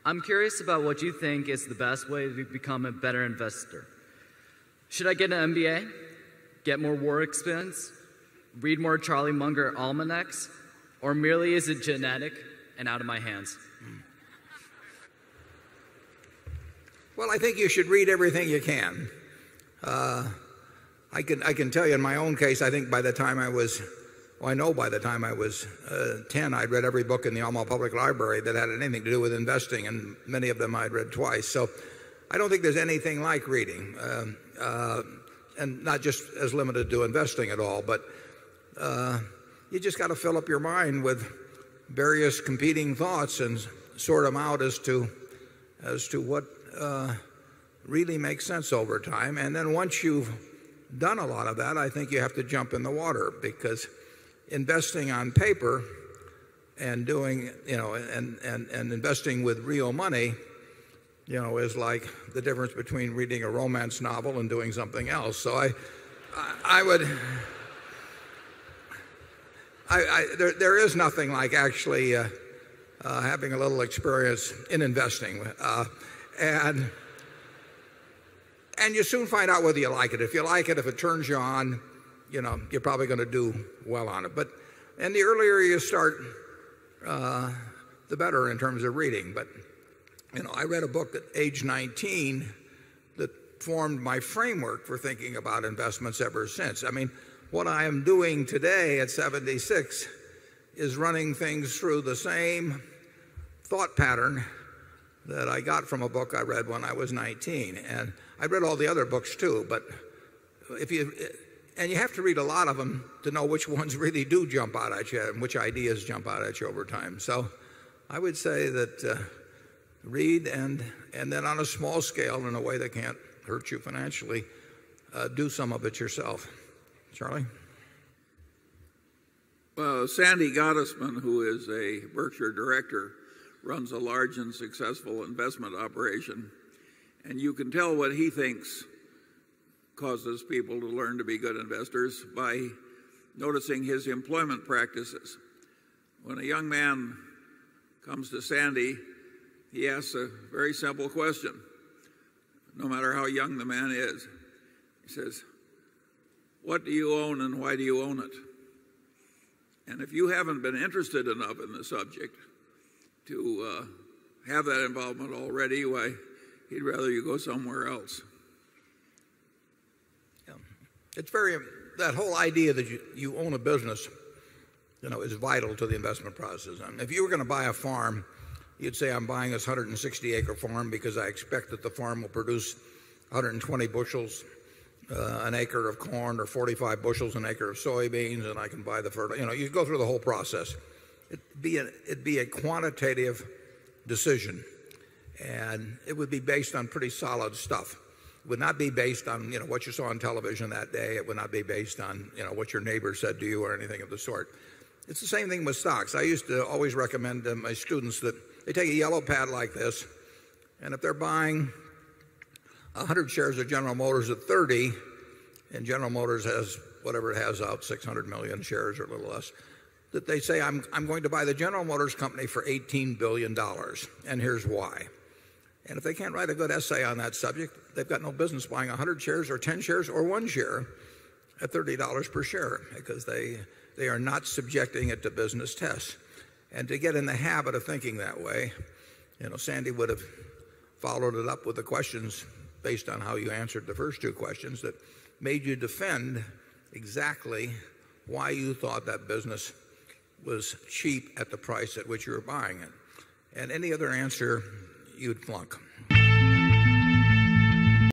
I'm curious about what you think is the best way to become a better investor. Should I get an MBA? Get more war experience? Read more Charlie Munger almanacs? Or merely is it genetic and out of my hands? Well, I think you should read everything you can. I can tell you in my own case, I think by the time I was, well, I know by the time I was 10, I'd read every book in the Omaha Public Library that had anything to do with investing, and many of them I'd read twice. So I don't think there's anything like reading, and not just as limited to investing at all, but you just got to fill up your mind with various competing thoughts and sort them out as to what really makes sense over time. And then once you've done a lot of that, I think you have to jump in the water, because investing on paper and doing, and investing with real money, is like the difference between reading a romance novel and doing something else. So there is nothing like actually having a little experience in investing, and you soon find out whether you like it. If you like it, if it turns you on, you're probably going to do well on it. And the earlier you start, the better in terms of reading. But I read a book at age 19 that formed my framework for thinking about investments ever since. I mean, what I am doing today at 76 is running things through the same thought pattern that I got from a book I read when I was 19. And I read all the other books too, but you have to read a lot of them to know which ones really do jump out at you and which ideas jump out at you over time. So I would say that read, and then on a small scale, in a way that can't hurt you financially, do some of it yourself. Charlie? Well, Sandy Gottesman, who is a Berkshire director, runs a large and successful investment operation, and you can tell what he thinks causes people to learn to be good investors by noticing his employment practices. When a young man comes to Sandy, he asks a very simple question, no matter how young the man is. He says, "What do you own and why do you own it?" And if you haven't been interested enough in the subject to have that involvement already, why, he'd rather you go somewhere else. Yeah. It's that whole idea that you own a business, is vital to the investment process. I mean, if you were going to buy a farm, you'd say, I'm buying this 160-acre farm because I expect that the farm will produce 120 bushels an acre of corn, or 45 bushels an acre of soybeans, and I can buy the fertilizer. You go through the whole process. It'd be a quantitative decision, and it would be based on pretty solid stuff. It would not be based on what you saw on television that day. It would not be based on what your neighbor said to you or anything of the sort. It's the same thing with stocks. I used to always recommend to my students that they take a yellow pad like this, and if they're buying 100 shares of General Motors at 30, and General Motors has whatever it has out, 600 million shares or a little less, that they say, I'm going to buy the General Motors company for $18 billion, and here's why. And if they can't write a good essay on that subject, they've got no business buying 100 shares or 10 shares or 1 share at $30 per share, because they are not subjecting it to business tests. And to get in the habit of thinking that way, Sandy would have followed it up with the questions based on how you answered the first two questions that made you defend exactly why you thought that business was cheap at the price at which you were buying it. And any other answer, you'd flunk.